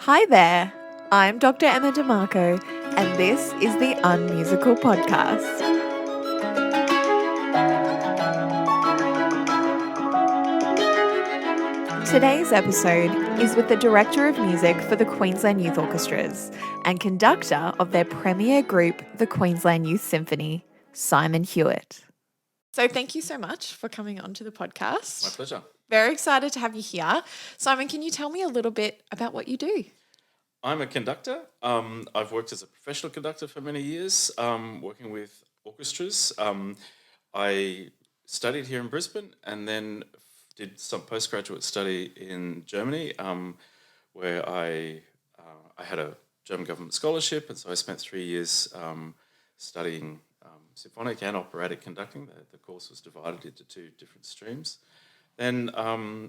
Hi there, I'm Dr. Emma DeMarco, and this is the Unmusical Podcast. Today's episode is with the Director of Music for the Queensland Youth Orchestras and conductor of their premier group, the Queensland Youth Symphony, Simon Hewett. So thank you so much for coming on to the podcast. My pleasure. Very excited to have you here. Simon, can you tell me a little bit about what you do? I'm a conductor. I've worked as a professional conductor for many years, working with orchestras. I studied here in Brisbane and then did some postgraduate study in Germany, where I had a German government scholarship, and so I spent 3 years studying symphonic and operatic conducting. The course was divided into two different streams. Then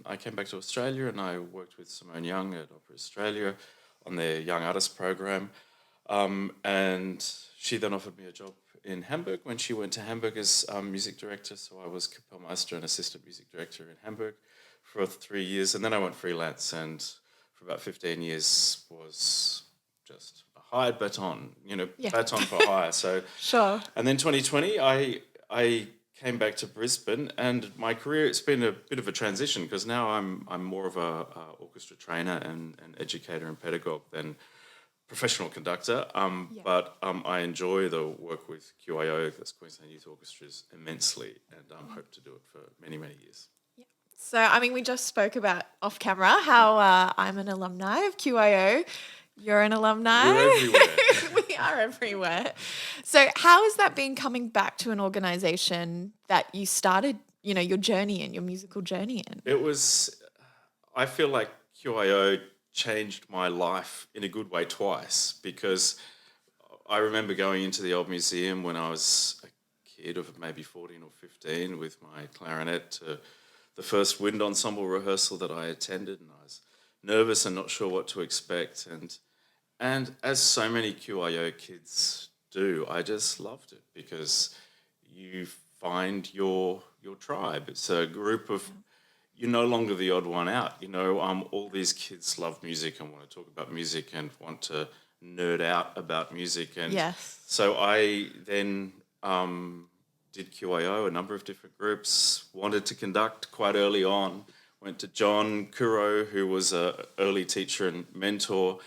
I came back to Australia and I worked with Simone Young at Opera Australia on their Young Artist program. And she then offered me a job in Hamburg when she went to Hamburg as music director. So I was Kapellmeister and assistant music director in Hamburg for 3 years. And then I went freelance and for about 15 years was just a hired baton, baton for hire. So Sure. And then 2020, I came back to Brisbane, and my career, it's been a bit of a transition because now I'm more of a orchestra trainer and educator and pedagogue than professional conductor. But I enjoy the work with QIO, that's Queensland Youth Orchestras, immensely, and hope to do it for many, many years. So, we just spoke about off camera how I'm an alumni of QIO. You're an alumni. We're everywhere. We are everywhere. So how has that been coming back to an organisation that you started, your journey in, your musical journey in? I feel like QIO changed my life in a good way twice, because I remember going into the old museum when I was a kid of maybe 14 or 15 with my clarinet to the first wind ensemble rehearsal that I attended, and I was nervous and not sure what to expect. And as so many QIO kids do, I just loved it because you find your tribe. It's a group of, you're no longer the odd one out. All these kids love music and want to talk about music and want to nerd out about music. And yes. So I then did QIO, a number of different groups, wanted to conduct quite early on. Went to John Kuro, who was an early teacher and mentor.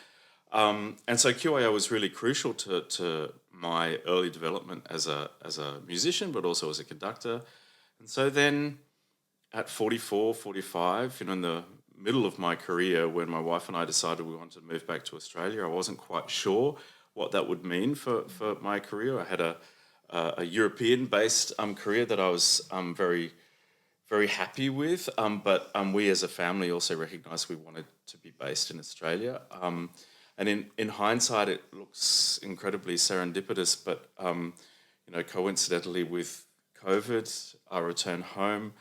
And so QIO was really crucial to my early development as a musician, but also as a conductor. And so then at 44, 45, in the middle of my career, when my wife and I decided we wanted to move back to Australia, I wasn't quite sure what that would mean for my career. I had a European-based career that I was very, very happy with, but we as a family also recognised we wanted to be based in Australia. And in hindsight, it looks incredibly serendipitous, but coincidentally with COVID, I returned home.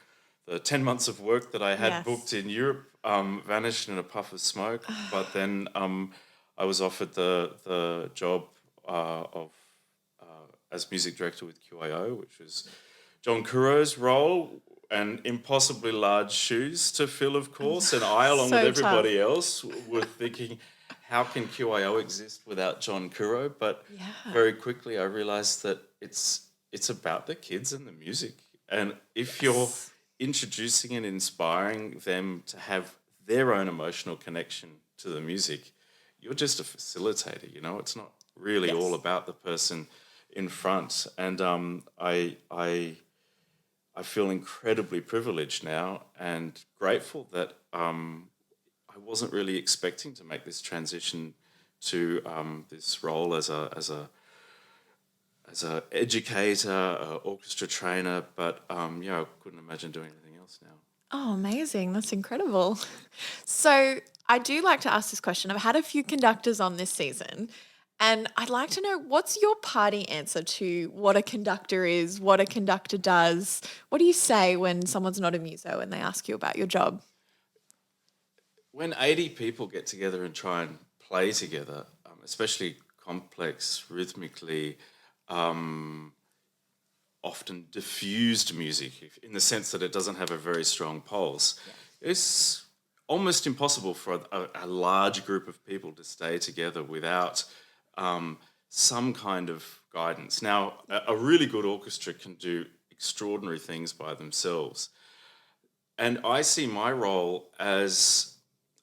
The 10 months of work that I had booked in Europe vanished in a puff of smoke. But then I was offered the job as music director with QIO, which was John Kuro's role, and impossibly large shoes to fill, of course. And I, along with everybody else, were thinking, how can QIO exist without John Kuro? But very quickly I realised that it's about the kids and the music. And if you're introducing and inspiring them to have their own emotional connection to the music, you're just a facilitator, It's not really all about the person in front. And I feel incredibly privileged now and grateful that I wasn't really expecting to make this transition to this role as a educator, orchestra trainer, but I couldn't imagine doing anything else now. Oh, amazing. That's incredible. So I do like to ask this question. I've had a few conductors on this season, and I'd like to know, what's your party answer to what a conductor is, what a conductor does? What do you say when someone's not a muso and they ask you about your job? When 80 people get together and try and play together, especially complex, rhythmically, often diffused music, in the sense that it doesn't have a very strong pulse, it's almost impossible for a large group of people to stay together without some kind of guidance. Now, a really good orchestra can do extraordinary things by themselves. And I see my role as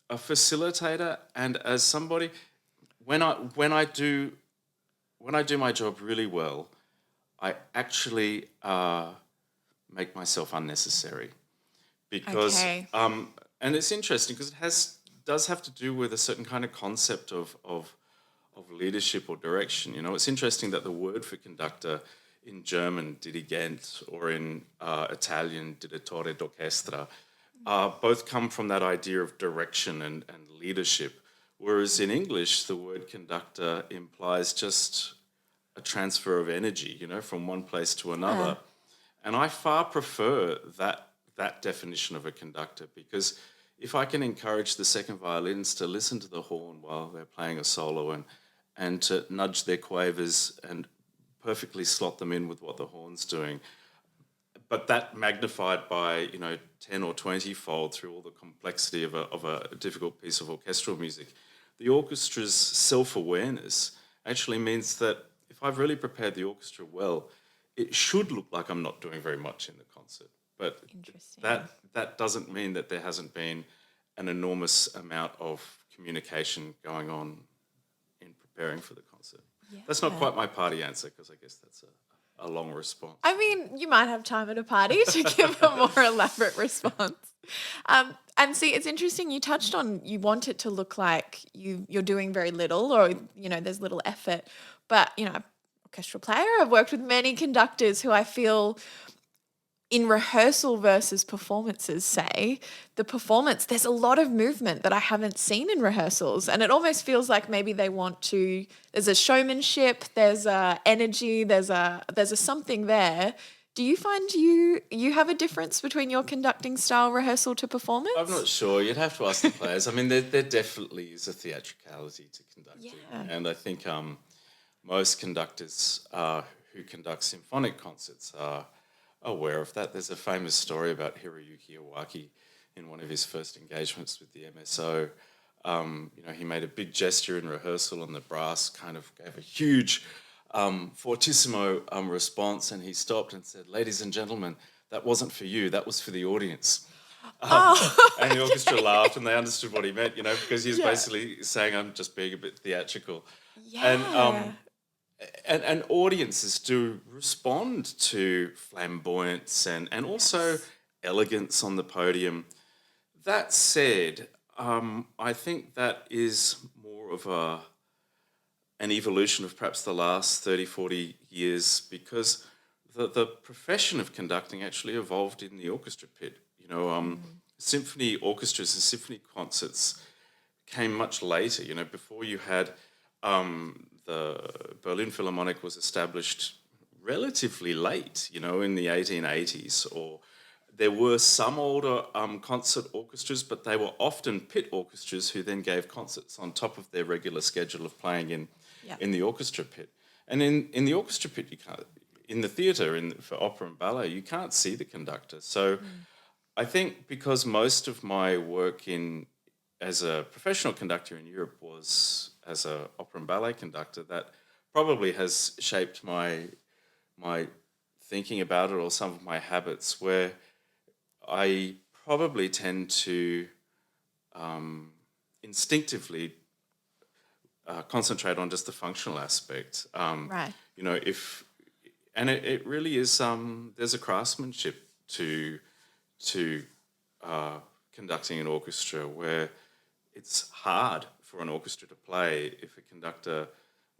a facilitator and as somebody when I do my job really well, I actually make myself unnecessary because Okay. and it's interesting because does have to do with a certain kind of concept of leadership or direction. You know, it's interesting that the word for conductor in German, dirigent, or in Italian, direttore d'orchestra, both come from that idea of direction and leadership. Whereas in English, the word conductor implies just a transfer of energy, you know, from one place to another. And I far prefer that definition of a conductor because if I can encourage the second violins to listen to the horn while they're playing a solo and to nudge their quavers and perfectly slot them in with what the horn's doing, but that magnified by 10 or 20 fold through all the complexity of a difficult piece of orchestral music, the orchestra's self-awareness actually means that if I've really prepared the orchestra well, it should look like I'm not doing very much in the concert. But Interesting. that doesn't mean that there hasn't been an enormous amount of communication going on in preparing for the concert. Yeah. That's not quite my party answer because I guess that's a long response. I mean, you might have time at a party to give a more elaborate response. And see, it's interesting. You touched on you want it to look like you're doing very little, or there's little effort. But orchestral player, I've worked with many conductors who I feel in rehearsal versus performances, say, the performance, there's a lot of movement that I haven't seen in rehearsals. And it almost feels like maybe they want to, there's a showmanship, there's a energy, there's a something there. Do you find you have a difference between your conducting style rehearsal to performance? I'm not sure. You'd have to ask the players. I mean, there definitely is a theatricality to conducting. Yeah. And I think most conductors who conduct symphonic concerts are aware of that. There's a famous story about Hiroyuki Iwaki in one of his first engagements with the MSO. He made a big gesture in rehearsal and the brass kind of gave a huge fortissimo response, and he stopped and said, "Ladies and gentlemen, that wasn't for you, that was for the audience." And the orchestra laughed and they understood what he meant, because he was basically saying, I'm just being a bit theatrical. Yeah. And audiences do respond to flamboyance and also elegance on the podium. That said, I think that is more of an evolution of perhaps the last 30, 40 years because the profession of conducting actually evolved in the orchestra pit. Symphony orchestras and symphony concerts came much later. Before you had the Berlin Philharmonic was established relatively late, in the 1880s, or there were some older concert orchestras, but they were often pit orchestras who then gave concerts on top of their regular schedule of playing in the orchestra pit. And in the orchestra pit, you can't, in the theatre, for opera and ballet, you can't see the conductor. So I think because most of my work as a professional conductor in Europe was as an opera and ballet conductor, that probably has shaped my thinking about it or some of my habits, where I probably tend to instinctively concentrate on just the functional aspect. Right. It really is. There's a craftsmanship to conducting an orchestra where it's hard for an orchestra to play if a conductor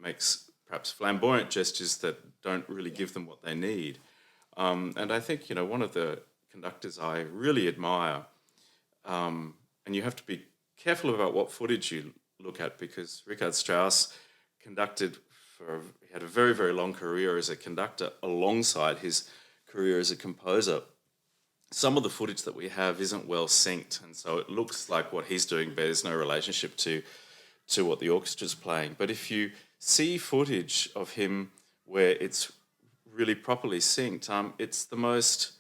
makes perhaps flamboyant gestures that don't really give them what they need. And I think, one of the conductors I really admire, and you have to be careful about what footage you look at, because Richard Strauss he had a very, very long career as a conductor alongside his career as a composer. Some of the footage that we have isn't well synced, and so it looks like what he's doing bears no relationship to what the orchestra's playing. But if you see footage of him where it's really properly synced, it's the most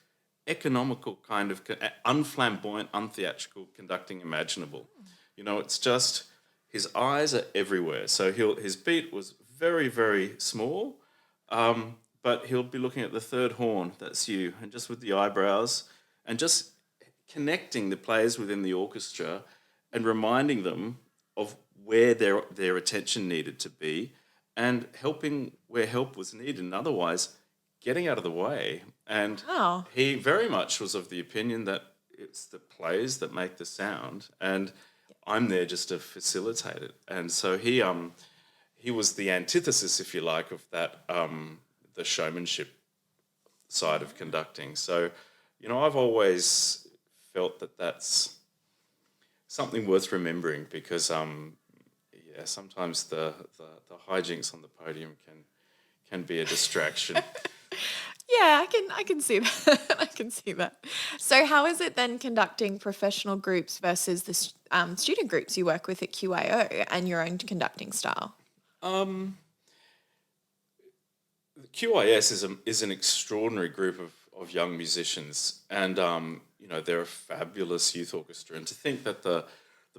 economical kind of unflamboyant, untheatrical conducting imaginable. You know, it's just his eyes are everywhere. So his beat was very, very small, but he'll be looking at the third horn, that's you, and just with the eyebrows, and just connecting the players within the orchestra and reminding them of where their attention needed to be and helping where help was needed and otherwise getting out of the way. And Wow. he very much was of the opinion that it's the players that make the sound and I'm there just to facilitate it. And so he was the antithesis, if you like, of that the showmanship side of conducting. So, you know, I've always felt that that's something worth remembering because, yeah, sometimes the hijinks on the podium can be a distraction. Yeah, I can see that. I can see that. So, how is it then conducting professional groups versus the student groups you work with at QIO and your own conducting style? QIS is an extraordinary group of young musicians, and you know they're a fabulous youth orchestra. And to think that the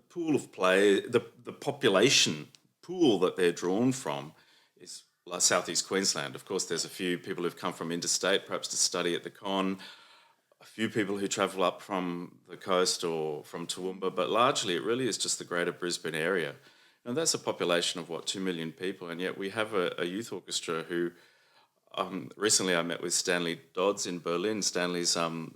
pool of play, the population pool that they're drawn from is like Southeast Queensland. Of course, there's a few people who've come from interstate, perhaps to study at the con. A few people who travel up from the coast or from Toowoomba, but largely it really is just the greater Brisbane area. And that's a population of, 2 million people, and yet we have a youth orchestra who, recently I met with Stanley Dodds in Berlin. Stanley's the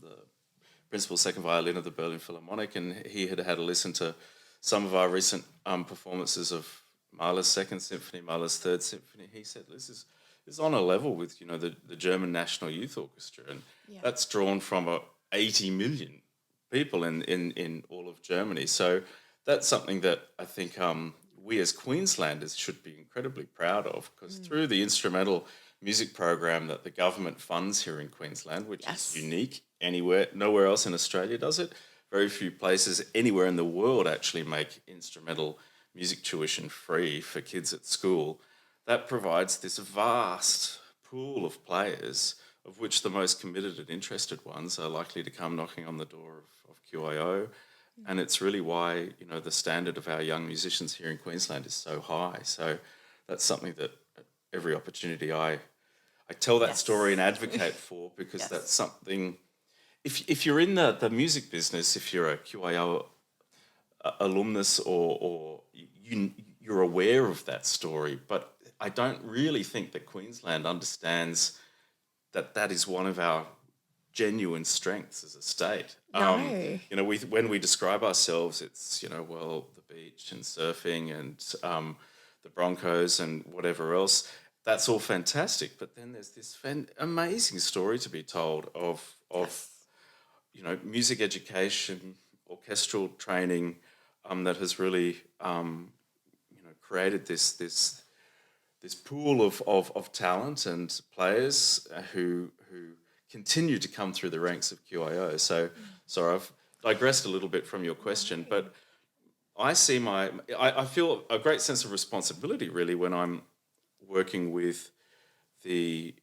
principal second violin of the Berlin Philharmonic, and he had a listen to some of our recent performances of Mahler's Second Symphony, Mahler's Third Symphony. He said, this is on a level with, you know, the German National Youth Orchestra, and that's drawn from 80 million people in all of Germany. So that's something that I think we as Queenslanders should be incredibly proud of, because through the instrumental music program that the government funds here in Queensland, which is unique nowhere else in Australia does it. Very few places anywhere in the world actually make instrumental music tuition free for kids at school. That provides this vast pool of players, of which the most committed and interested ones are likely to come knocking on the door of QIO. And it's really why, you know, the standard of our young musicians here in Queensland is so high. So that's something that at every opportunity I tell that story and advocate for, because that's something. If you're in the music business, if you're a QIO alumnus or you're aware of that story, but I don't really think that Queensland understands that is one of our genuine strengths as a state. No. You know, when we describe ourselves, it's, you know, well, the beach and surfing and the Broncos and whatever else. That's all fantastic, but then there's this amazing story to be told of you know, music education, orchestral training that has really you know, created this pool of talent and players who continue to come through the ranks of QIO. So, sorry, I've digressed a little bit from your question, but I see I feel a great sense of responsibility really when I'm working with the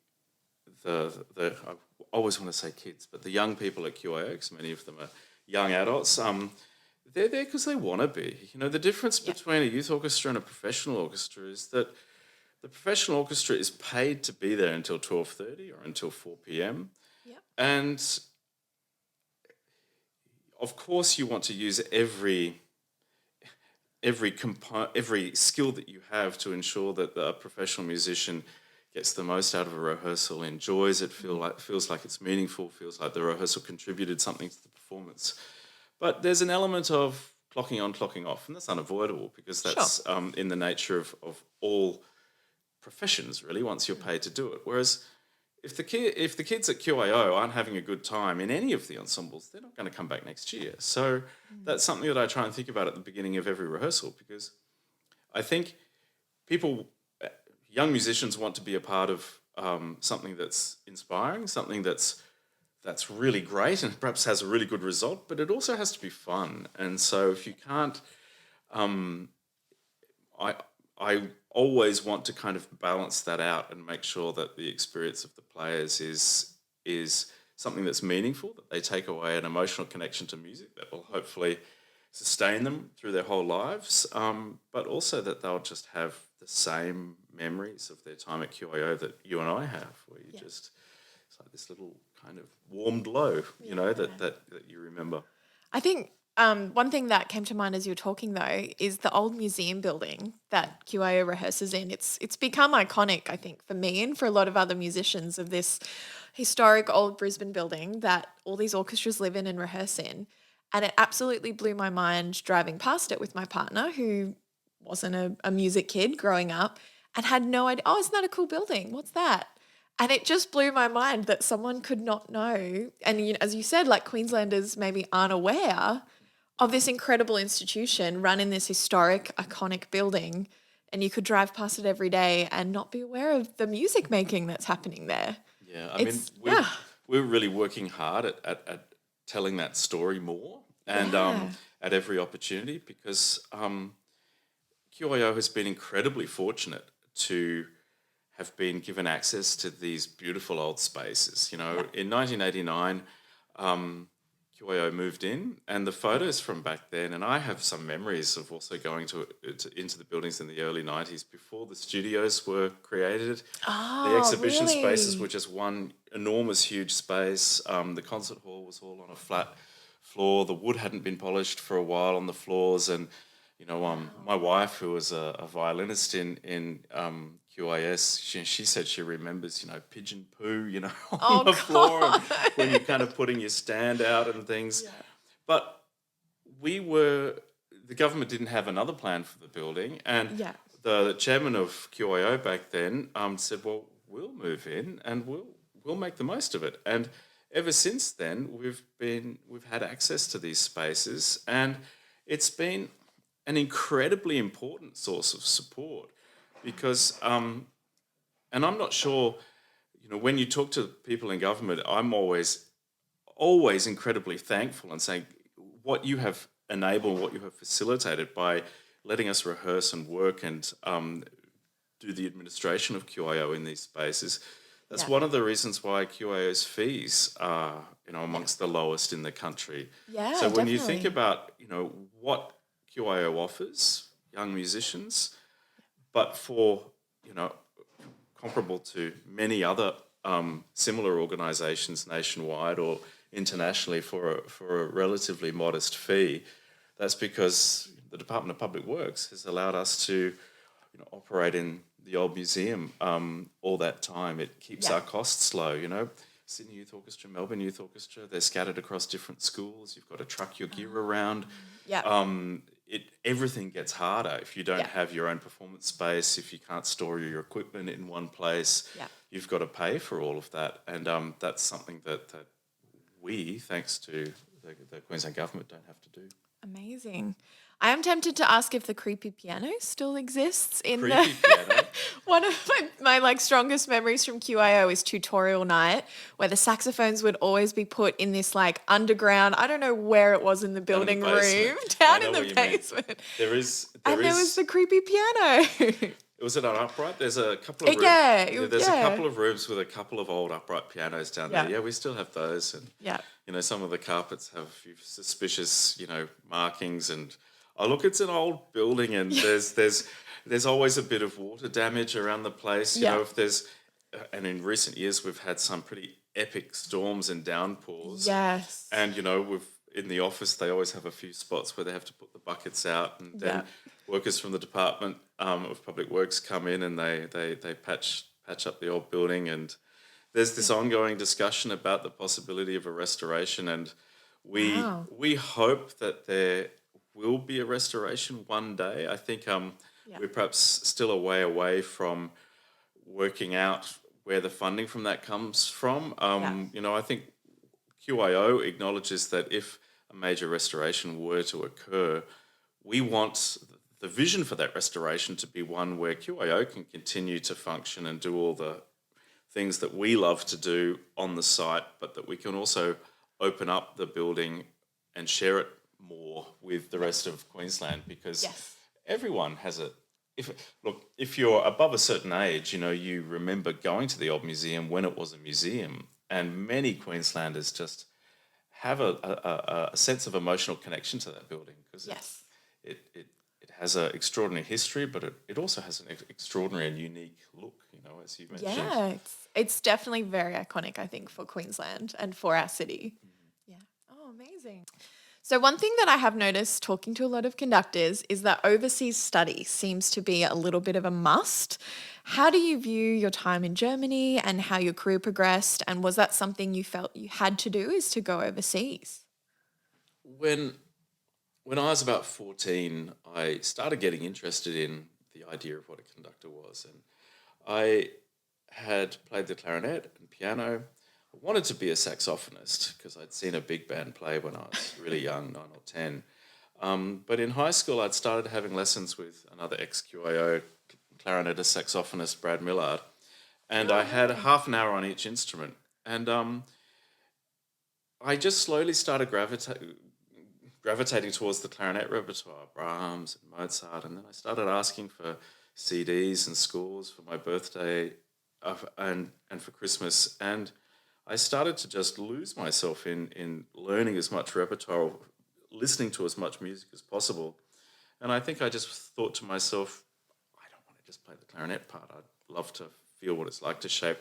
I always want to say kids, but the young people at QIO, because many of them are young adults. They're there because they want to be. You know, the difference between a youth orchestra and a professional orchestra is that the professional orchestra is paid to be there until 12:30 or until 4 p.m. And of course you want to use every skill that you have to ensure that the professional musician gets the most out of a rehearsal, enjoys it, feels like it's meaningful, feels like the rehearsal contributed something to the performance. But there's an element of clocking on, clocking off, and that's unavoidable because that's in the nature of all professions, really, once you're paid to do it. Whereas if the kids at QIO aren't having a good time in any of the ensembles, they're not going to come back next year. So that's something that I try and think about at the beginning of every rehearsal, because I think young musicians want to be a part of something that's inspiring, something that's really great and perhaps has a really good result, but it also has to be fun. And so if you can't, I always want to kind of balance that out and make sure that the experience of the players is something that's meaningful, that they take away an emotional connection to music that will hopefully sustain them through their whole lives, but also that they'll just have the same memories of their time at QIO that you and I have, where you just, it's like this little kind of warm glow, you know, that you remember. I think one thing that came to mind as you were talking, though, is the old museum building that QIO rehearses in. It's become iconic, I think, for me and for a lot of other musicians, of this historic old Brisbane building that all these orchestras live in and rehearse in. And it absolutely blew my mind driving past it with my partner, who wasn't a music kid growing up and had no idea. Oh, isn't that a cool building? What's that? And it just blew my mind that someone could not know. And you know, as you said, like, Queenslanders maybe aren't aware of this incredible institution run in this historic, iconic building. And you could drive past it every day and not be aware of the music making that's happening there. Yeah, I mean, we're really working hard at telling that story more and at every opportunity, because QIO has been incredibly fortunate to have been given access to these beautiful old spaces. You know, in 1989, QIO moved in, and the photos from back then, and I have some memories of also going into the buildings in the early 90s before the studios were created. The exhibition spaces were just one enormous, huge space. The concert hall was all on a flat floor. The wood hadn't been polished for a while on the floors, and you know, my wife, who was a violinist in QIS, she said she remembers, you know, pigeon poo, you know, on the floor, and when you're kind of putting your stand out and things. Yeah. But the government didn't have another plan for the building, and the chairman of QIO back then said, well, we'll move in and we'll make the most of it. And ever since then, we've had access to these spaces, and it's been an incredibly important source of support, because, and I'm not sure, you know, when you talk to people in government, I'm always incredibly thankful and saying what you have enabled, what you have facilitated by letting us rehearse and work and do the administration of QIO in these spaces. That's one of the reasons why QIO's fees are, you know, amongst the lowest in the country. Yeah, so when you think about, you know, what QIO offers young musicians, but for, you know, comparable to many other similar organisations nationwide or internationally for a relatively modest fee, that's because the Department of Public Works has allowed us to, you know, operate in the old museum all that time. It keeps our costs low, you know. Sydney Youth Orchestra, Melbourne Youth Orchestra, they're scattered across different schools. You've got to truck your gear around. Everything gets harder if you don't have your own performance space, if you can't store your equipment in one place. You've got to pay for all of that. And that's something that we, thanks to the Queensland government, don't have to do. Amazing. I am tempted to ask if the creepy piano still exists in Creepy piano? One of my like strongest memories from QIO is tutorial night, where the saxophones would always be put in this like underground, I don't know where it was in the building room, down in the basement. There was the creepy piano. Was it an upright? There's a couple of rooms. There's a couple of rooms with a couple of old upright pianos down there. Yeah, we still have those, and you know, some of the carpets have a few suspicious, you know, markings. And look, it's an old building, and there's always a bit of water damage around the place. You know, if there's, and in recent years we've had some pretty epic storms and downpours. Yes, and you know, in the office they always have a few spots where they have to put the buckets out, and then workers from the Department of Public Works come in and they patch up the old building, and there's this ongoing discussion about the possibility of a restoration, and we hope that there will be a restoration one day. I think we're perhaps still a way away from working out where the funding from that comes from. You know, I think QIO acknowledges that if a major restoration were to occur, we want the vision for that restoration to be one where QIO can continue to function and do all the things that we love to do on the site, but that we can also open up the building and share it more with the rest of Queensland, because everyone has if you're above a certain age, you know, you remember going to the old museum when it was a museum, and many Queenslanders just have a sense of emotional connection to that building because Yes. it has an extraordinary history, but it also has an extraordinary and unique look, as you mentioned. Yeah, it's definitely very iconic, I think, for Queensland and for our city. Yeah. Oh, amazing. So one thing that I have noticed talking to a lot of conductors is that overseas study seems to be a little bit of a must. How do you view your time in Germany and how your career progressed? And was that something you felt you had to do, is to go overseas? When when I was about 14, I started getting interested in the idea of what a conductor was, and I had played the clarinet and piano. I wanted to be a saxophonist because I'd seen a big band play when I was really young, 9 or 10. But in high school, I'd started having lessons with another ex-QIO clarinetist, saxophonist, Brad Millard, and I had a half an hour on each instrument. And I just slowly started gravitating towards the clarinet repertoire, Brahms and Mozart, and then I started asking for CDs and scores for my birthday and for Christmas, and I started to just lose myself in learning as much repertoire, listening to as much music as possible, and I think I just thought to myself, I don't want to just play the clarinet part. I'd love to feel what it's like to shape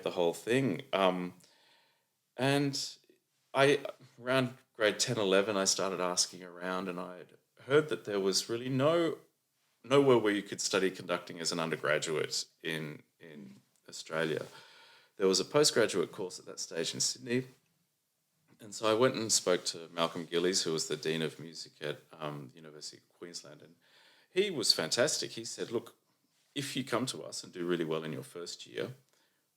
the whole thing, and I around grade 10, 11, I started asking around, and I heard that there was really nowhere where you could study conducting as an undergraduate in Australia. There was a postgraduate course at that stage in Sydney, and so I went and spoke to Malcolm Gillies, who was the Dean of Music at the University of Queensland, and he was fantastic. He said, look, if you come to us and do really well in your first year,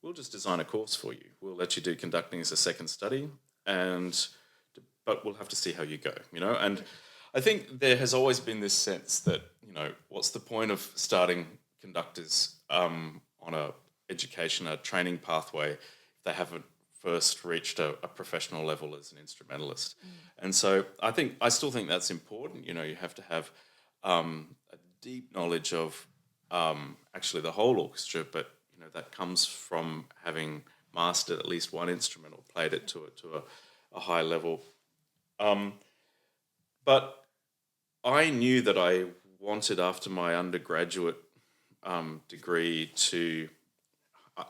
we'll just design a course for you. We'll let you do conducting as a second study, but we'll have to see how you go, And I think there has always been this sense that, what's the point of starting conductors on a training pathway if they haven't first reached a professional level as an instrumentalist? And so I still think that's important. You have to have a deep knowledge of actually the whole orchestra, but that comes from having mastered at least one instrument or played it to a high level. But I knew that I wanted, after my undergraduate degree,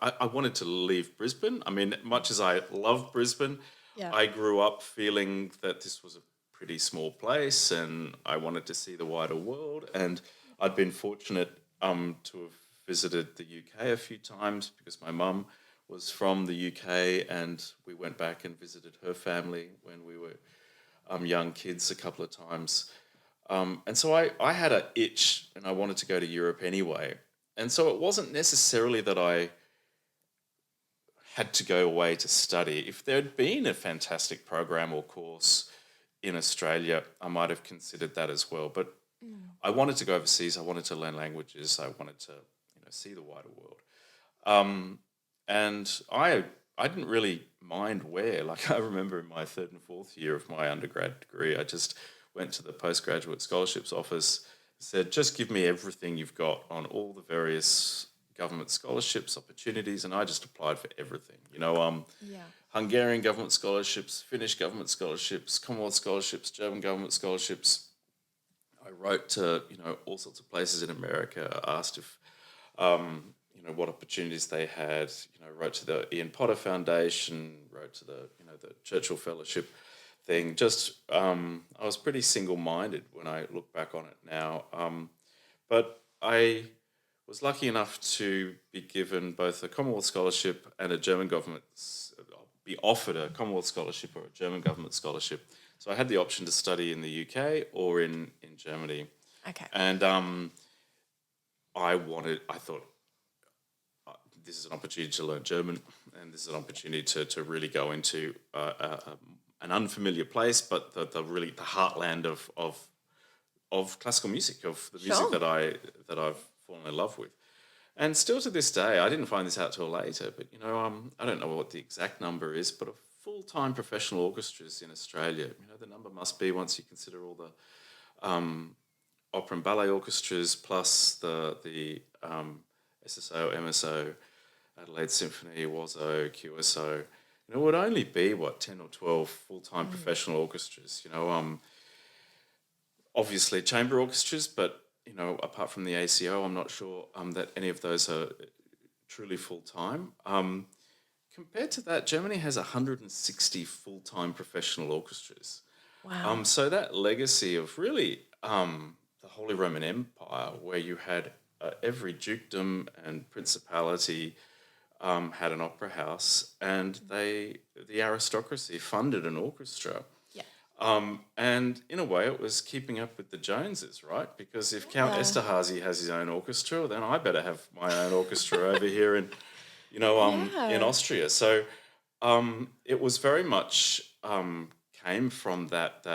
I wanted to leave Brisbane. I mean, much as I love Brisbane, Yeah. I grew up feeling that this was a pretty small place and I wanted to see the wider world. And I'd been fortunate to have visited the UK a few times because my mum was from the UK, and we went back and visited her family when we were young kids a couple of times. And so I had an itch and I wanted to go to Europe anyway. And so it wasn't necessarily that I had to go away to study. If there had been a fantastic program or course in Australia, I might have considered that as well. But I wanted to go overseas. I wanted to learn languages. I wanted to see the wider world. And I didn't really mind where. Like, I remember in my third and fourth year of my undergrad degree, I just went to the postgraduate scholarships office, said, just give me everything you've got on all the various government scholarships, opportunities, and I just applied for everything. Hungarian government scholarships, Finnish government scholarships, Commonwealth scholarships, German government scholarships. I wrote to all sorts of places in America, asked if what opportunities they had. Wrote to the Ian Potter Foundation, wrote to the the Churchill Fellowship thing. Just I was pretty single-minded when I look back on it now. But I was lucky enough to be given both a Commonwealth scholarship and a German government, be offered a Commonwealth scholarship or a German government scholarship. So I had the option to study in the UK or in Germany. Okay. And I thought, this is an opportunity to learn German, and this is an opportunity to really go into an unfamiliar place, but the heartland of classical music, of the music Sure. that I've fallen in love with. And still to this day, I didn't find this out till later, but I don't know what the exact number is, but of full-time professional orchestras in Australia, the number must be, once you consider all the opera and ballet orchestras plus the SSO, MSO, Adelaide Symphony, WASO, QSO. It would only be 10 or 12 full-time professional orchestras. Obviously chamber orchestras, but apart from the ACO, I'm not sure that any of those are truly full-time. Compared to that, Germany has 160 full-time professional orchestras. Wow. So that legacy of really the Holy Roman Empire, where you had every dukedom and principality had an opera house, and the aristocracy funded an orchestra. And in a way, it was keeping up with the Joneses, right? Because if Count Esterhazy has his own orchestra, then I better have my own orchestra over here in Austria. So it was very much came from that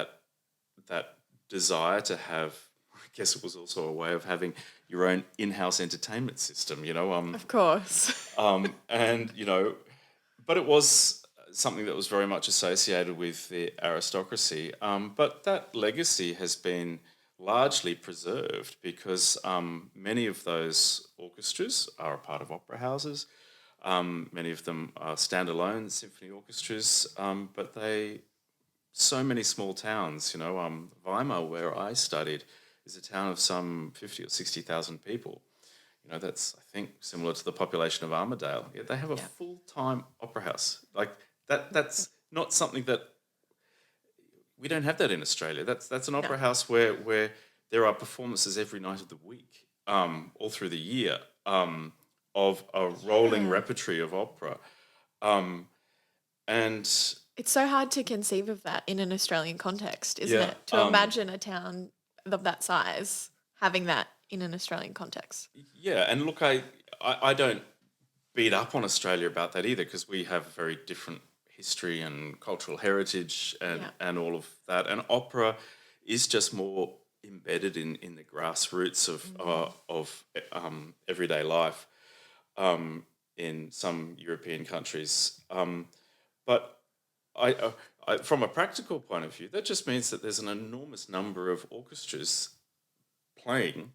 desire to have. I guess it was also a way of having your own in-house entertainment system. Of course. But it was something that was very much associated with the aristocracy. But that legacy has been largely preserved because many of those orchestras are a part of opera houses. Many of them are standalone symphony orchestras, but so many small towns. Weimar, where I studied, is a town of some 50 or 60,000 people. That's, I think, similar to the population of Armidale. Yet they have a full-time opera house. Like that's not something that we don't have that in Australia. That's an opera house where there are performances every night of the week, all through the year, of a rolling repertory of opera. And it's so hard to conceive of that in an Australian context, isn't it? To imagine a town of that size having that in an Australian context. Yeah, and look, I don't beat up on Australia about that either, because we have very different history and cultural heritage and all of that. And opera is just more embedded in the grassroots of everyday life in some European countries. But I, from a practical point of view, that just means that there's an enormous number of orchestras playing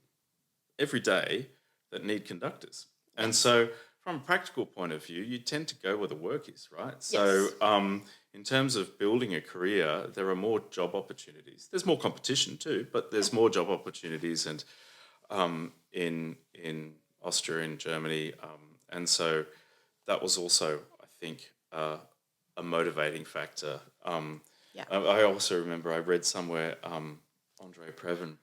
every day that need conductors. And so from a practical point of view, you tend to go where the work is, right? Yes. So in terms of building a career, there are more job opportunities. There's more competition too, but there's more job opportunities and in Austria and Germany. And so that was also, I think, a motivating factor. I also remember I read somewhere Andre Previn,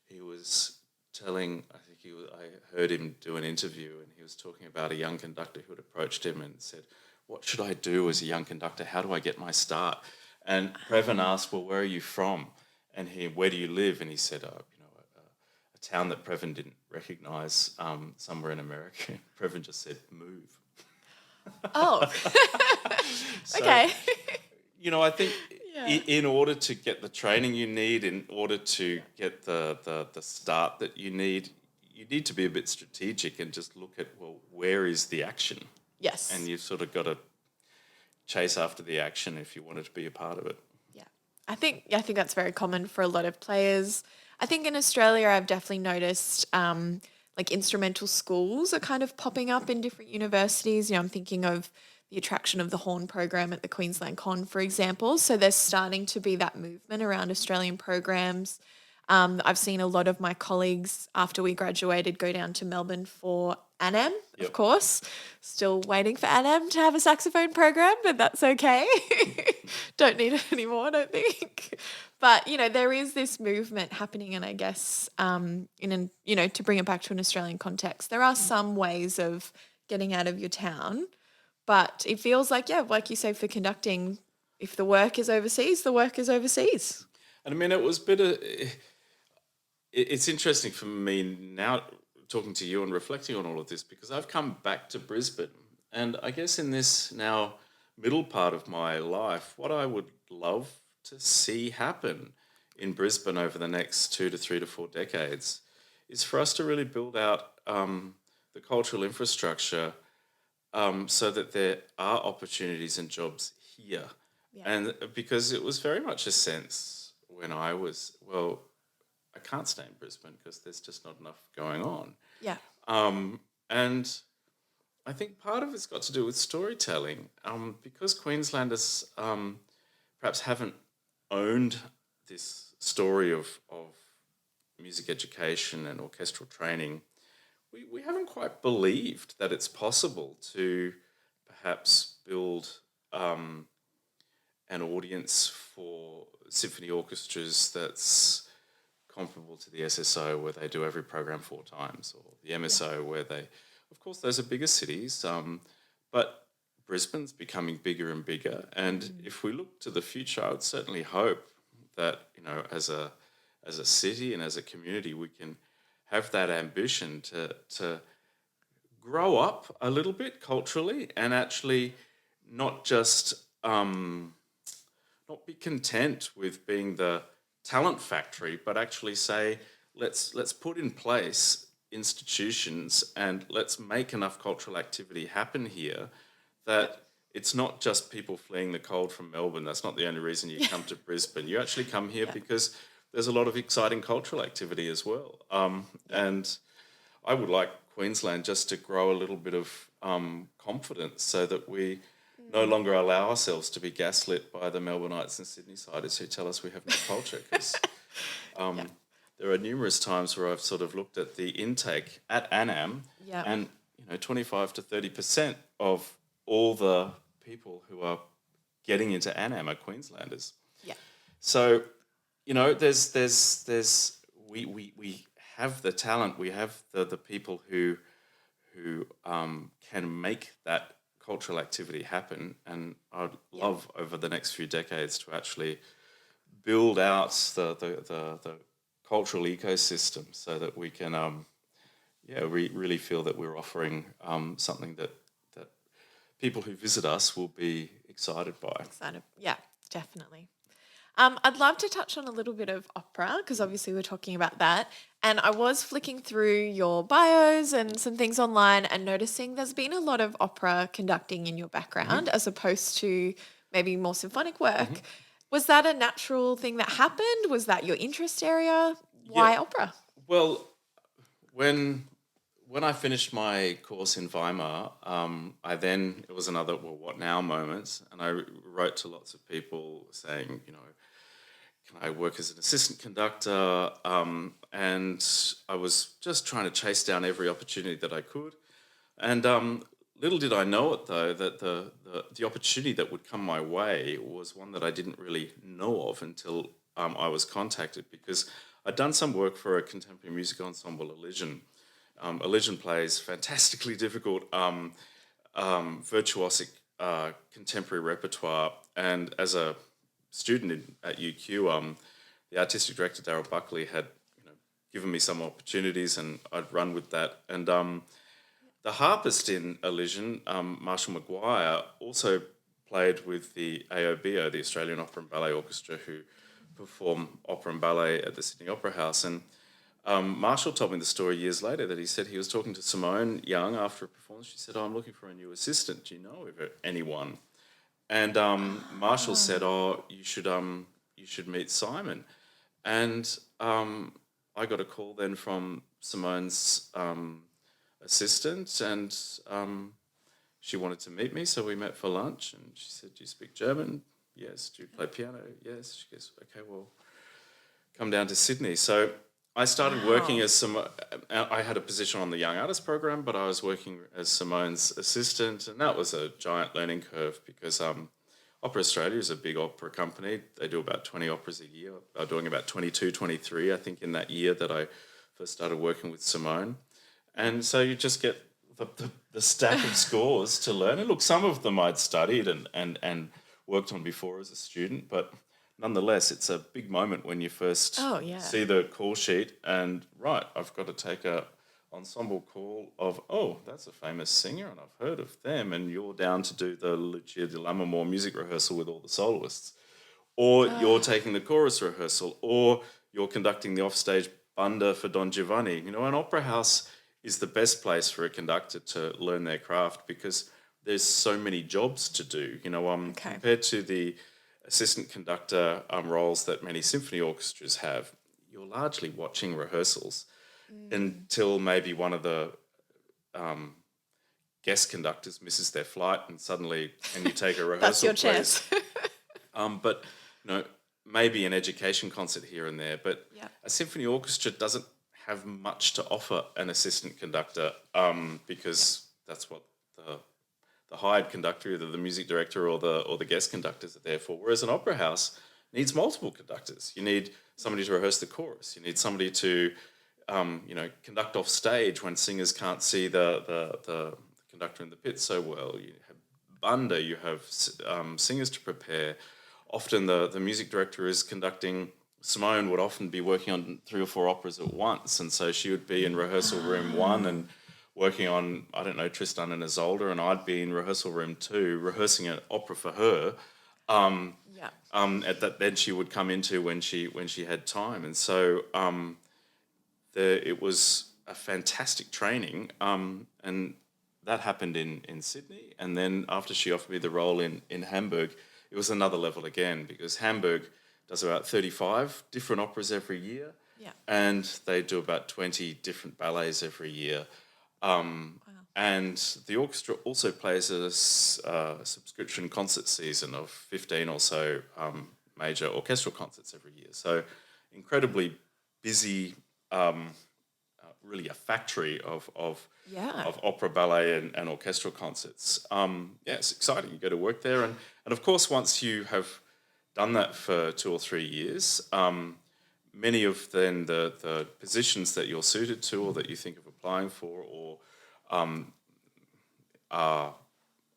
he was telling, I heard him do an interview, and he was talking about a young conductor who had approached him and said, "What should I do as a young conductor? How do I get my start?" And Previn asked, "Well, where are you from?" And where do you live? And he said, a town that Previn didn't recognise, somewhere in America. Previn just said, "Move." Oh, So, okay. I think in order to get the training you need, in order to get the start that you need to be a bit strategic and just look at, well, where is the action? Yes. And you've sort of got to chase after the action if you wanted to be a part of it. Yeah. I think that's very common for a lot of players. I think in Australia I've definitely noticed like instrumental schools are kind of popping up in different universities. I'm thinking of the attraction of the horn program at the Queensland Con, for example. So there's starting to be that movement around Australian programs. I've seen a lot of my colleagues after we graduated go down to Melbourne for ANAM, of course. Still waiting for ANAM to have a saxophone program, but that's okay. Don't need it anymore, I don't think. But, there is this movement happening, and I guess, to bring it back to an Australian context, there are some ways of getting out of your town, but it feels like, like you say, for conducting, if the work is overseas, the work is overseas. And I mean, it was a bit of... It's interesting for me now talking to you and reflecting on all of this, because I've come back to Brisbane, and I guess in this now middle part of my life, what I would love to see happen in Brisbane over the next 2 to 3 to 4 decades is for us to really build out the cultural infrastructure so that there are opportunities and jobs here. Yeah. And because it was very much a sense when I was, I can't stay in Brisbane because there's just not enough going on. Yeah. And I think part of it's got to do with storytelling, because Queenslanders perhaps haven't owned this story of music education and orchestral training. We haven't quite believed that it's possible to perhaps build an audience for symphony orchestras that's comparable to the SSO, where they do every program 4 times, or the MSO, where they, of course, those are bigger cities, but Brisbane's becoming bigger and bigger. And if we look to the future, I would certainly hope that, as a city and as a community, we can have that ambition to grow up a little bit culturally, and actually not just not be content with being the talent factory, but actually say, let's put in place institutions and let's make enough cultural activity happen here that it's not just people fleeing the cold from Melbourne. That's not the only reason you come to Brisbane. You actually come here because there's a lot of exciting cultural activity as well. And I would like Queensland just to grow a little bit of confidence, so that we no longer allow ourselves to be gaslit by the Melbourneites and Sydney-siders who tell us we have no culture. Because there are numerous times where I've sort of looked at the intake at ANAM, and 25 to 30% of all the people who are getting into ANAM are Queenslanders. Yeah. So, there's we have the talent, we have the people who can make that cultural activity happen, and I'd love over the next few decades to actually build out the cultural ecosystem, so that we can really feel that we're offering something that people who visit us will be excited by. Yeah, definitely. I'd love to touch on a little bit of opera, because obviously we're talking about that. And I was flicking through your bios and some things online and noticing there's been a lot of opera conducting in your background, as opposed to maybe more symphonic work. Was that a natural thing that happened? Was that your interest area? Why opera? Well, when I finished my course in Weimar, it was another what now moment, and I wrote to lots of people saying, can I work as an assistant conductor? And I was just trying to chase down every opportunity that I could. And little did I know it, though, that the opportunity that would come my way was one that I didn't really know of until I was contacted, because I'd done some work for a contemporary music ensemble, Elysian. Elysian plays fantastically difficult, virtuosic contemporary repertoire. And as a student at UQ, the artistic director, Darryl Buckley, had given me some opportunities, and I'd run with that. And the harpist in Elysian, Marshall Maguire, also played with the AOBO, the Australian Opera and Ballet Orchestra, who perform opera and ballet at the Sydney Opera House. And Marshall told me the story years later, that he said he was talking to Simone Young after a performance. She said, I'm looking for a new assistant. Do you know of anyone? And Marshall said, you should meet Simon. And I got a call then from Simone's assistant, and she wanted to meet me, so we met for lunch, and she said, do you speak German? Yes. Do you play piano? Yes. She goes, okay, well, come down to Sydney. So I started working as I had a position on the Young Artist program, but I was working as Simone's assistant, and that was a giant learning curve, because Opera Australia is a big opera company. They do about 20 operas a year. They were doing about 22, 23, I think, in that year that I first started working with Simone. And so you just get the stack of scores to learn. And look, some of them I'd studied and worked on before as a student, but nonetheless, it's a big moment when you first see the call sheet and, right, I've got to take a ensemble call of, that's a famous singer and I've heard of them, and you're down to do the Lucia di Lammermoor music rehearsal with all the soloists, or you're taking the chorus rehearsal, or you're conducting the offstage banda for Don Giovanni. An opera house is the best place for a conductor to learn their craft, because there's so many jobs to do, compared to the assistant conductor roles that many symphony orchestras have. You're largely watching rehearsals until maybe one of the guest conductors misses their flight and suddenly, can you take a rehearsal, That's your please? chance. But maybe an education concert here and there. But a symphony orchestra doesn't have much to offer an assistant conductor because that's what the hired conductor, either the music director or the guest conductors, are there for. Whereas an opera house needs multiple conductors. You need somebody to rehearse the chorus. You need somebody to conduct off stage when singers can't see the conductor in the pit so well. You have banda, you have singers to prepare. Often the music director is conducting. Simone would often be working on 3 or 4 operas at once, and so she would be in rehearsal room 1 and working on, I don't know, Tristan and Isolde, and I'd be in rehearsal room 2 rehearsing an opera for her. Then she would come into when she had time, and so it was a fantastic training, and that happened in Sydney. And then after she offered me the role in Hamburg, it was another level again, because Hamburg does about 35 different operas every year, and they do about 20 different ballets every year. And the orchestra also plays a subscription concert season of 15 or so major orchestral concerts every year. So incredibly busy, really a factory of opera, ballet and orchestral concerts. It's exciting. You go to work there. And of course, once you have done that for 2 or 3 years, many of then the positions that you're suited to or that you think of applying for are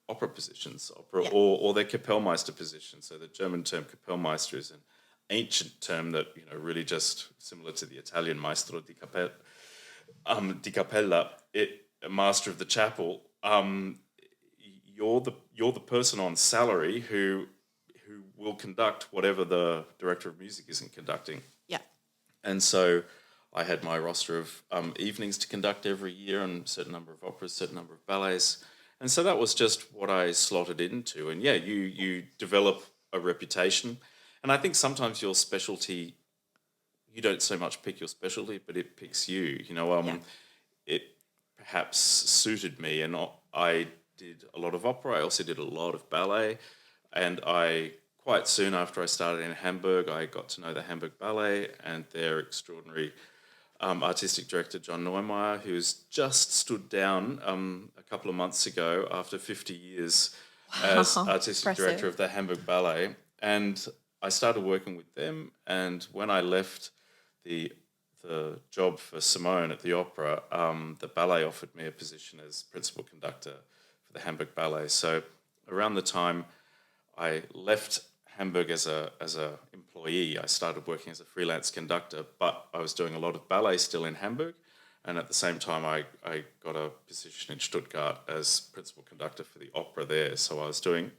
opera positions, or they're Kapellmeister positions. So the German term Kapellmeister is an ancient term that really just similar to the Italian Maestro di Cappella, master of the chapel. You're the person on salary who will conduct whatever the director of music isn't conducting. And so I had my roster of evenings to conduct every year, and a certain number of operas, certain number of ballets. And so that was just what I slotted into. And you develop a reputation. And I think sometimes your specialty, you don't so much pick your specialty, but it picks you. It perhaps suited me, and I did a lot of opera. I also did a lot of ballet. And quite soon after I started in Hamburg, I got to know the Hamburg Ballet and their extraordinary artistic director, John Neumeier, who's just stood down a couple of months ago after 50 years as artistic director of the Hamburg Ballet. And I started working with them, and when I left the job for Simone at the opera, the ballet offered me a position as principal conductor for the Hamburg Ballet. So around the time I left Hamburg as a employee, I started working as a freelance conductor, but I was doing a lot of ballet still in Hamburg, and at the same time I got a position in Stuttgart as principal conductor for the opera there. So I was doing,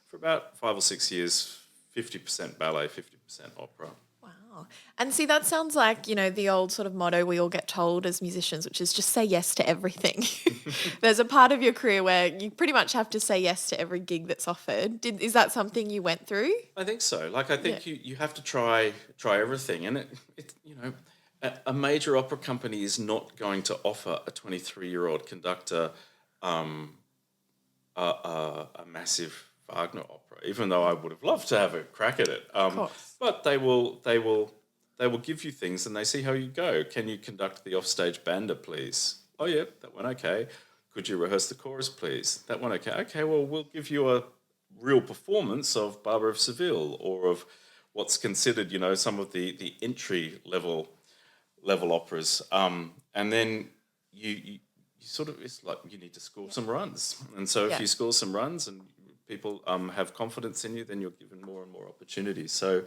for about 5 or 6 years, 50% ballet, 50% opera. Wow. And see, that sounds like, the old sort of motto we all get told as musicians, which is just say yes to everything. There's a part of your career where you pretty much have to say yes to every gig that's offered. Is that something you went through? I think so. I think you have to try everything. And a major opera company is not going to offer a 23-year-old conductor a massive Wagner opera, even though I would have loved to have a crack at it. Of course. But they will give you things, and they see how you go. Can you conduct the offstage banda, please? Oh yeah, that went okay. Could you rehearse the chorus, please? That went okay. Okay, well, we'll give you a real performance of Barbara of Seville, or of what's considered, some of the entry level operas. And then you sort of, it's like you need to score some runs. And so if you score some runs and people have confidence in you, then you're given more and more opportunities. So,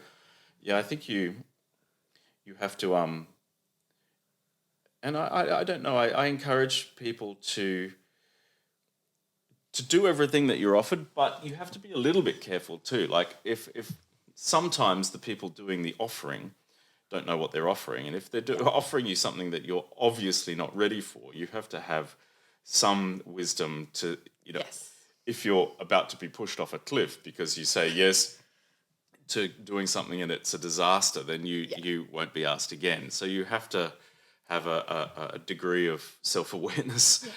I think you have to, and I don't know, I encourage people to do everything that you're offered, but you have to be a little bit careful too. Like if sometimes the people doing the offering don't know what they're offering, and if they're offering you something that you're obviously not ready for, you have to have some wisdom to, if you're about to be pushed off a cliff because you say yes to doing something and it's a disaster, then you won't be asked again. So you have to have a degree of self-awareness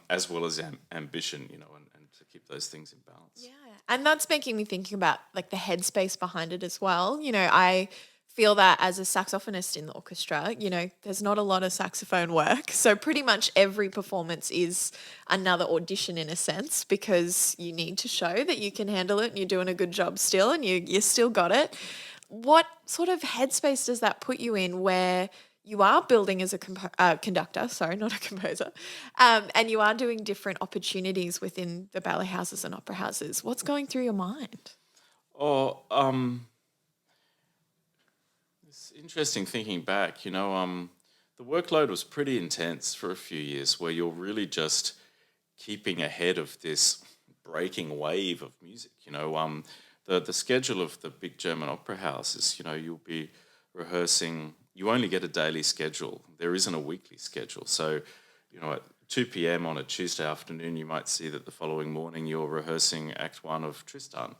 as well as ambition, and to keep those things in balance. Yeah. And that's making me thinking about like the headspace behind it as well. I feel that as a saxophonist in the orchestra, there's not a lot of saxophone work. So pretty much every performance is another audition in a sense, because you need to show that you can handle it and you're doing a good job still, and you still got it. What sort of headspace does that put you in where you are building as a conductor, sorry, not a composer, and you are doing different opportunities within the ballet houses and opera houses? What's going through your mind? Oh, it's interesting thinking back. The workload was pretty intense for a few years, where you're really just keeping ahead of this breaking wave of music. The schedule of the big German opera houses, you'll be rehearsing. You only get a daily schedule. There isn't a weekly schedule. So, at 2 p.m. on a Tuesday afternoon, you might see that the following morning you're rehearsing Act 1 of Tristan.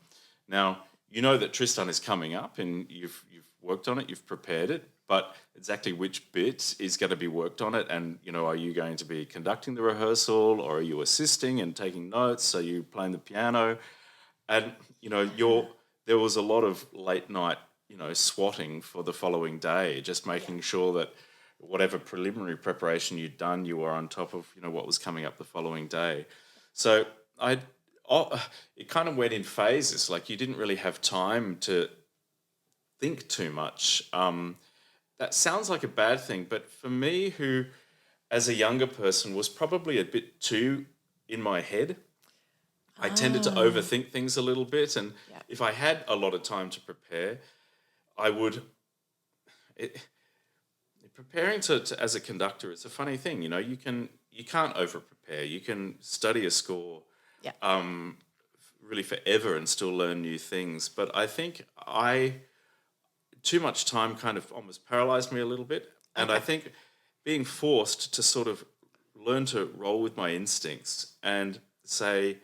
Now, you know that Tristan is coming up and you've worked on it, you've prepared it, but exactly which bit is going to be worked on it, and, are you going to be conducting the rehearsal, or are you assisting and taking notes? Are you playing the piano? And, there was a lot of late night, swatting for the following day, just making sure that whatever preliminary preparation you'd done, you were on top of, what was coming up the following day. So it kind of went in phases. Like, you didn't really have time to think too much. That sounds like a bad thing, but for me, who as a younger person was probably a bit too in my head, I tended to overthink things a little bit, and if I had a lot of time to prepare, I would. Preparing to as a conductor, it's a funny thing. You can't over prepare. You can study a score, really forever and still learn new things. But I think too much time kind of almost paralyzed me a little bit, and I think being forced to sort of learn to roll with my instincts and say,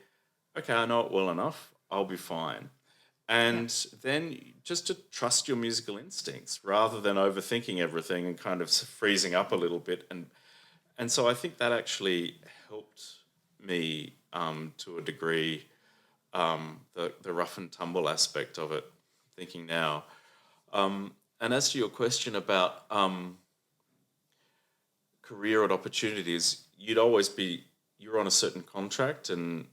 okay, I know it well enough, I'll be fine. And then just to trust your musical instincts rather than overthinking everything and kind of freezing up a little bit. And so I think that actually helped me to a degree, the rough and tumble aspect of it, thinking now. And as to your question about career and opportunities, you're on a certain contract, and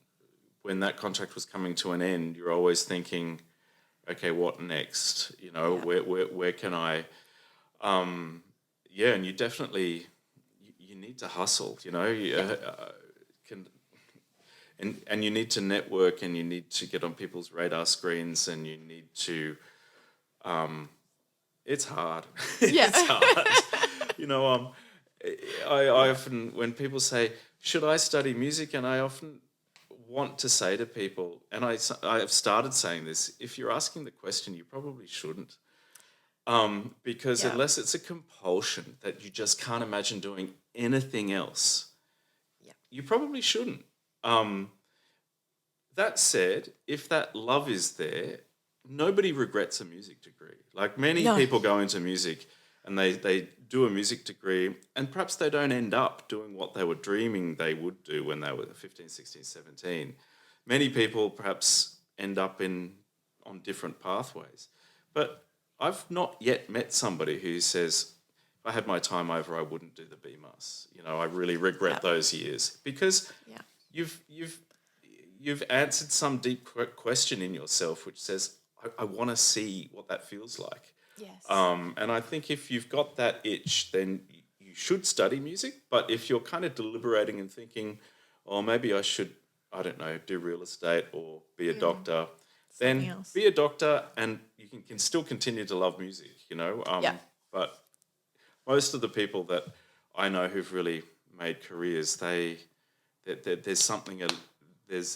when that contract was coming to an end, you're always thinking, okay, what next? Where can I? And you definitely you need to hustle. And you need to network, and you need to get on people's radar screens, and you need to. It's hard. Yeah. It's hard. I often, when people say, "Should I study music?" and I often want to say to people, and I have started saying this, if you're asking the question, you probably shouldn't. Because unless it's a compulsion that you just can't imagine doing anything else, you probably shouldn't. That said, if that love is there, nobody regrets a music degree. Like, many people go into music and they do a music degree, and perhaps they don't end up doing what they were dreaming they would do when they were 15, 16, 17. Many people perhaps end up on different pathways. But I've not yet met somebody who says, if I had my time over, I wouldn't do the BMAS. I really regret those years, because you've answered some deep question in yourself, which says, I want to see what that feels like. Yes. And I think if you've got that itch, then you should study music. But if you're kind of deliberating and thinking, oh, maybe I should, I don't know, do real estate or be a doctor, then be a doctor, and you can still continue to love music, But most of the people that I know who've really made careers, there's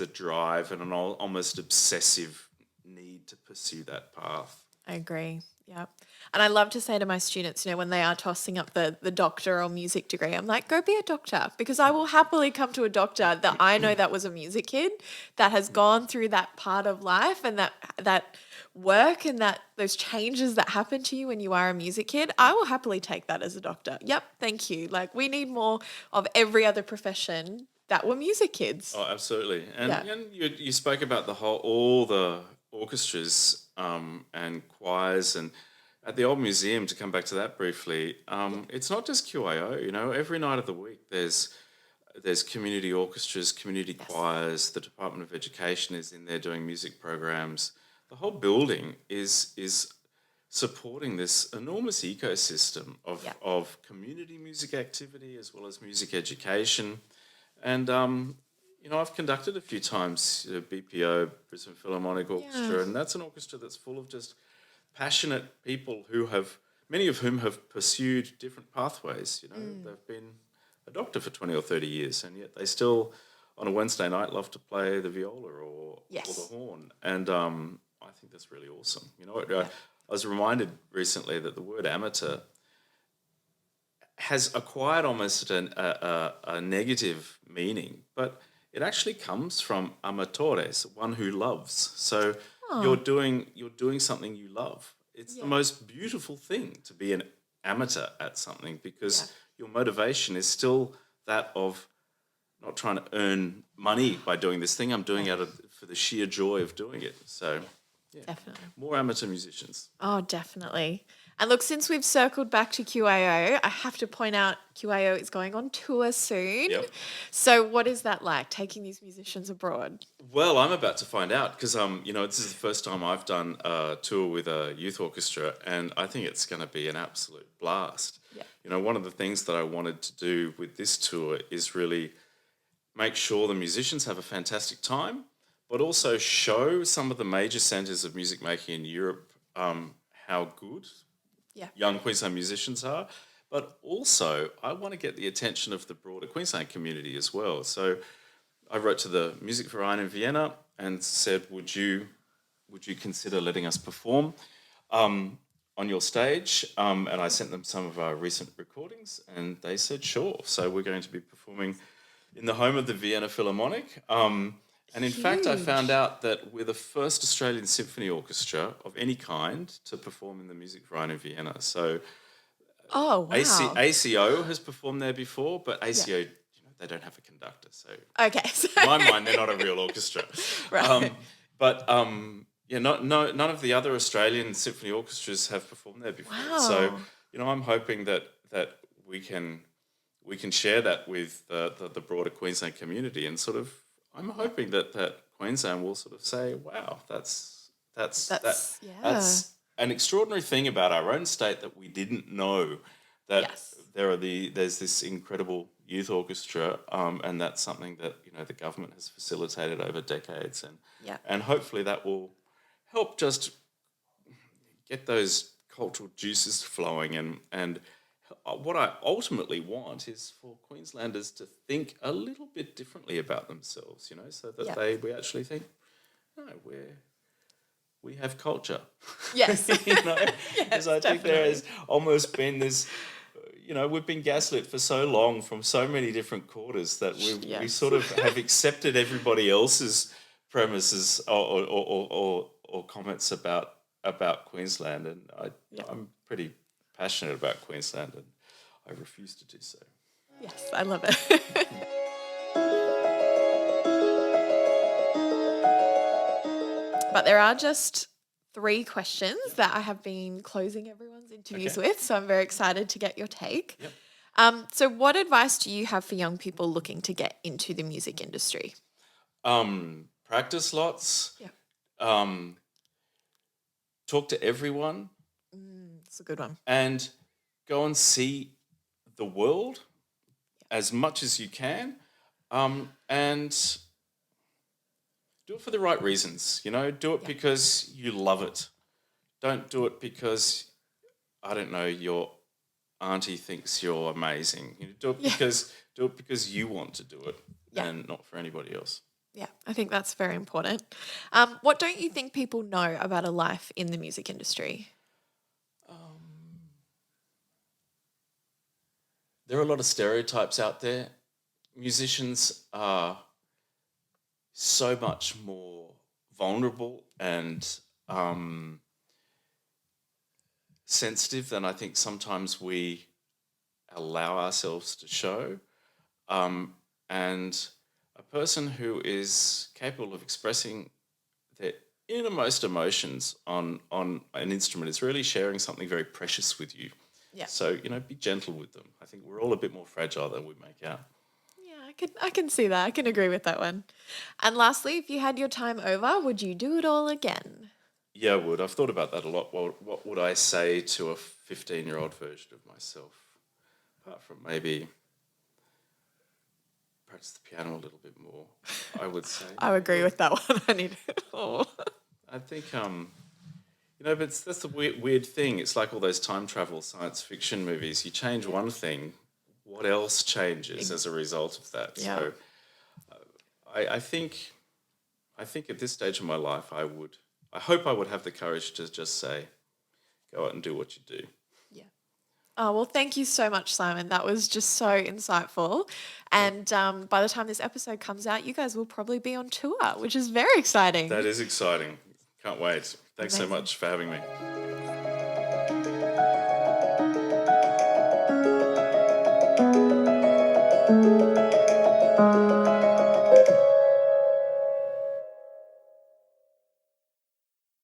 a drive and an almost obsessive need to pursue that path. I agree. Yeah. And I love to say to my students, when they are tossing up the doctor or music degree, I'm like, go be a doctor, because I will happily come to a doctor that I know that was a music kid that has gone through that part of life, and that work and that those changes that happen to you when you are a music kid. I will happily take that as a doctor. Yep. Thank you. Like, we need more of every other profession that were music kids. Oh, absolutely. And, Yeah. and you spoke about all the orchestras and choirs, and at the old museum, to come back to that briefly, it's not just QIO. Every night of the week there's community orchestras, community choirs. The Department of Education is in there doing music programs. The whole building is supporting this enormous ecosystem of community music activity as well as music education. And I've conducted a few times, BPO, Brisbane Philharmonic Orchestra, and that's an orchestra that's full of just passionate people many of whom have pursued different pathways. They've been a doctor for 20 or 30 years, and yet they still, on a Wednesday night, love to play the viola or the horn. And I think that's really awesome. I was reminded recently that the word amateur has acquired almost a negative meaning, but it actually comes from amatores, one who loves. So you're doing something you love. It's the most beautiful thing to be an amateur at something, because your motivation is still that of not trying to earn money by doing this thing. I'm doing it for the sheer joy of doing it. So Definitely. more amateur musicians. Oh, definitely. And look, since we've circled back to QIO, I have to point out QIO is going on tour soon. Yep. So what is that like, taking these musicians abroad? Well, I'm about to find out, because this is the first time I've done a tour with a youth orchestra, and I think it's going to be an absolute blast. Yeah. One of the things that I wanted to do with this tour is really make sure the musicians have a fantastic time, but also show some of the major centres of music making in Europe how good young Queensland musicians are. But also, I want to get the attention of the broader Queensland community as well. So I wrote to the Musikverein in Vienna and said, would you consider letting us perform on your stage? And I sent them some of our recent recordings, and they said, sure. So we're going to be performing in the home of the Vienna Philharmonic. And in fact, I found out that we're the first Australian symphony orchestra of any kind to perform in the Musikverein in Vienna. So Oh, wow. ACO has performed there before, but ACO, they don't have a conductor. So Okay. in my mind, they're not a real orchestra. Right. None of the other Australian symphony orchestras have performed there before. Wow. So, I'm hoping that we can share that with the broader Queensland community, and sort of, I'm hoping that Queensland will sort of say, wow, that's an extraordinary thing about our own state that we didn't know, that there's this incredible youth orchestra, and that's something that the government has facilitated over decades, and hopefully that will help just get those cultural juices flowing, and what I ultimately want is for Queenslanders to think a little bit differently about themselves, so that we actually think, no, we have culture. Yes. Because I think there has almost been this, we've been gaslit for so long from so many different quarters that we sort of have accepted everybody else's premises or comments about Queensland, and I'm pretty passionate about Queensland, and I refuse to do so. Yes, I love it. But there are just 3 questions that I have been closing everyone's interviews with, so I'm very excited to get your take. Yep. So what advice do you have for young people looking to get into the music industry? Practice lots. Talk to everyone. It's a good one. And go and see the world as much as you can, and do it for the right reasons. Do it because you love it. Don't do it because, I don't know, your auntie thinks you're amazing. Do it because you want to do it, and not for anybody else. Yeah, I think that's very important. What don't you think people know about a life in the music industry? There are a lot of stereotypes out there. Musicians are so much more vulnerable and sensitive than I think sometimes we allow ourselves to show. And a person who is capable of expressing their innermost emotions on an instrument is really sharing something very precious with you. Yeah. So, be gentle with them. I think we're all a bit more fragile than we make out. Yeah, I can see that. I can agree with that one. And lastly, if you had your time over, would you do it all again? Yeah, I would. I've thought about that a lot. What would I say to a 15-year-old version of myself? Apart from maybe practice the piano a little bit more, I would say. I agree with that one. I need. Oh. I think, but that's the weird thing. It's like all those time travel science fiction movies. You change one thing, what else changes as a result of that? Yeah. So I think at this stage of my life, I hope I would have the courage to just say, go out and do what you do. Yeah. Oh, well, thank you so much, Simon. That was just so insightful. And by the time this episode comes out, you guys will probably be on tour, which is very exciting. That is exciting. Can't wait. Thanks so much for having me.